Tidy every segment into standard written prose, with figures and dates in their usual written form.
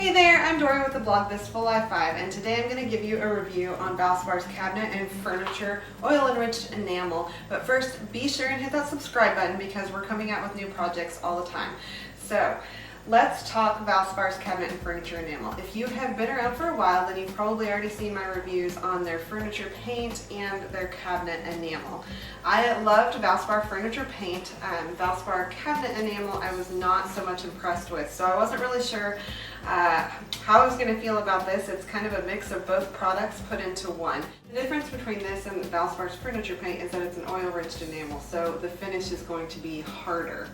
Hey there, I'm Dory with the blog This Full Life 5, and today I'm going to give you a review on Valspar's cabinet and furniture oil enriched enamel. But first, be sure and hit that subscribe button because we're coming out with new projects all the time. So let's talk Valspar's cabinet and furniture enamel. If you have been around for a while, then you've probably already seen my reviews on their furniture paint and their cabinet enamel. I loved Valspar furniture paint. Valspar cabinet enamel I was not so much impressed with, so I wasn't really sure how I was going to feel about this. It's kind of a mix of both products put into one. The difference between this and Valspar's furniture paint is that it's an oil-enriched enamel, so the finish is going to be harder.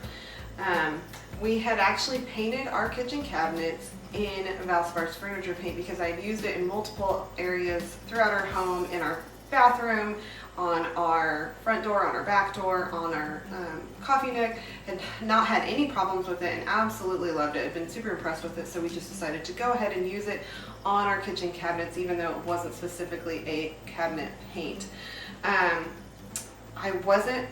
We had actually painted our kitchen cabinets in Valspar's furniture paint because I'd used it in multiple areas throughout our home, in our bathroom, on our front door, on our back door, on our coffee nook. Had not had any problems with it and absolutely loved it. I've been super impressed with it, so we just decided to go ahead and use it on our kitchen cabinets, even though it wasn't specifically a cabinet paint. I wasn't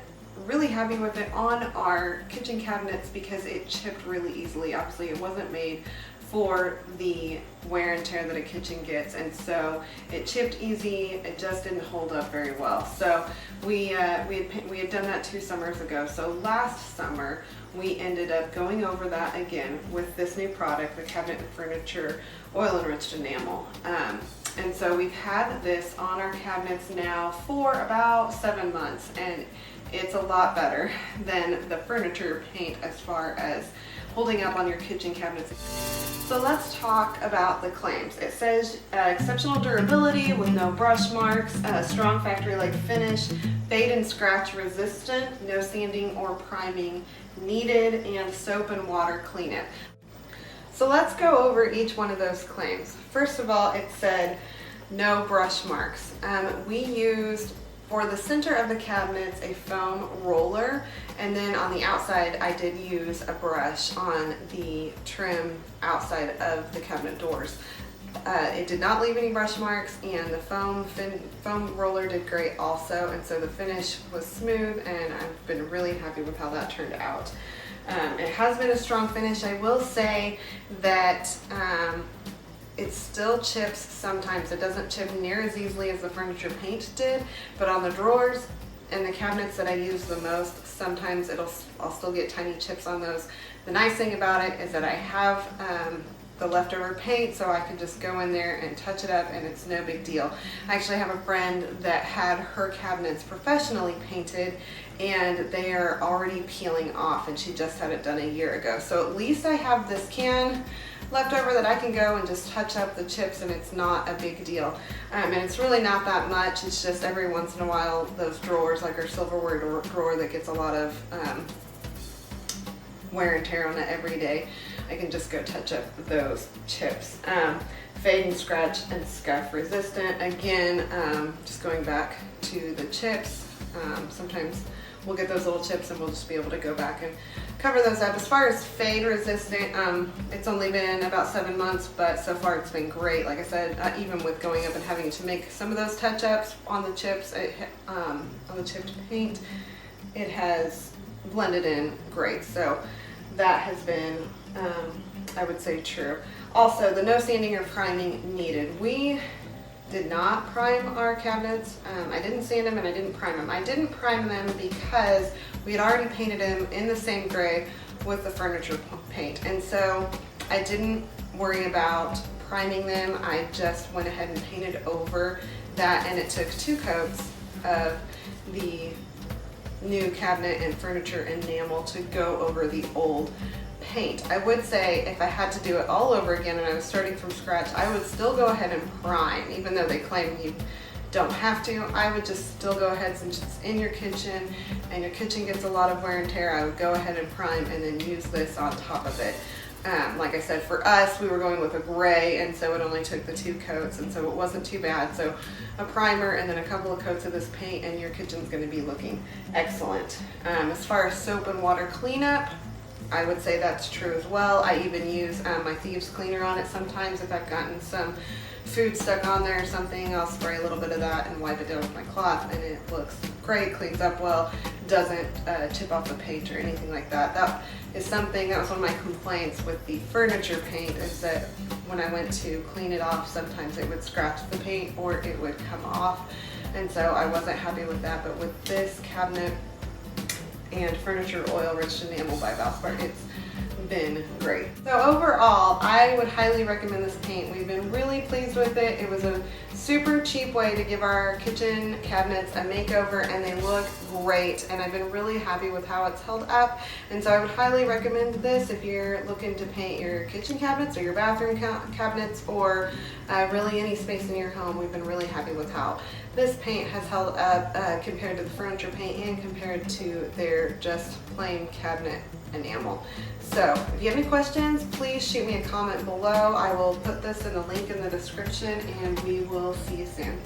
really happy with it on our kitchen cabinets because it chipped really easily. Obviously it wasn't made for the wear and tear that a kitchen gets, and so it chipped easy. It just didn't hold up very well. So we had done that 2 summers ago. So last summer we ended up going over that again with this new product, the cabinet and furniture oil enriched enamel. And so we've had this on our cabinets now for about 7 months, and it's a lot better than the furniture paint as far as holding up on your kitchen cabinets. So let's talk about the claims. It says exceptional durability with no brush marks, strong factory-like finish, fade and scratch resistant, no sanding or priming needed, and soap and water cleanup. So let's go over each one of those claims. First of all, it said no brush marks. We used, for the center of the cabinets, a foam roller, and then on the outside I did use a brush on the trim outside of the cabinet doors. It did not leave any brush marks, and the foam roller did great also, and so the finish was smooth, and I've been really happy with how that turned out. It has been a strong finish. I will say that it still chips sometimes. It doesn't chip near as easily as the furniture paint did, but on the drawers and the cabinets that I use the most, sometimes I'll still get tiny chips on those. The nice thing about it is that I have the leftover paint, so I can just go in there and touch it up and it's no big deal. I actually have a friend that had her cabinets professionally painted and they are already peeling off, and she just had it done a year ago. So at least I have this can left over that I can go and just touch up the chips, and it's not a big deal. And it's really not that much. It's just every once in a while those drawers, like our silverware drawer that gets a lot of wear and tear on it every day, I can just go touch up those chips. Fade and scratch and scuff resistant. Again, just going back to the chips, sometimes we'll get those little chips and we'll just be able to go back and cover those up. As far as fade resistant, it's only been about 7 months, but so far it's been great. Like I said, even with going up and having to make some of those touch-ups on the chips, on the chipped paint, it has blended in great. So that has been, I would say, true. Also, the no sanding or priming needed. We did not prime our cabinets. I didn't sand them and I didn't prime them. I didn't prime them because we had already painted them in the same gray with the furniture paint, and so I didn't worry about priming them. I just went ahead and painted over that, and it took 2 coats of the new cabinet and furniture enamel to go over the old paint. I would say if I had to do it all over again and I was starting from scratch, I would still go ahead and prime. Even though they claim you don't have to, I would just still go ahead, since it's in your kitchen and your kitchen gets a lot of wear and tear, I would go ahead and prime and then use this on top of it. Like I said, for us, we were going with a gray, and so it only took the 2 coats, and so it wasn't too bad. So a primer and then a couple of coats of this paint and your kitchen's going to be looking excellent. As far as soap and water cleanup, I would say that's true as well. I even use my thieves cleaner on it sometimes. If I've gotten some food stuck on there or something, I'll spray a little bit of that and wipe it down with my cloth, and it looks great, cleans up well, doesn't chip off the paint or anything like that. That was one of my complaints with the furniture paint, is that when I went to clean it off, sometimes it would scratch the paint or it would come off. And so I wasn't happy with that, but with this cabinet and furniture oil rich enamel by Valspar, it's been great. So overall, I would highly recommend this paint. We've been really pleased with it. It was a super cheap way to give our kitchen cabinets a makeover, and they look great, and I've been really happy with how it's held up. And so I would highly recommend this if you're looking to paint your kitchen cabinets or your bathroom cabinets, or really any space in your home. We've been really happy with how this paint has held up compared to the furniture paint and compared to their just plain cabinet enamel. So if you have any questions, please shoot me a comment below. I will put this in the link in the description, and we will see you soon.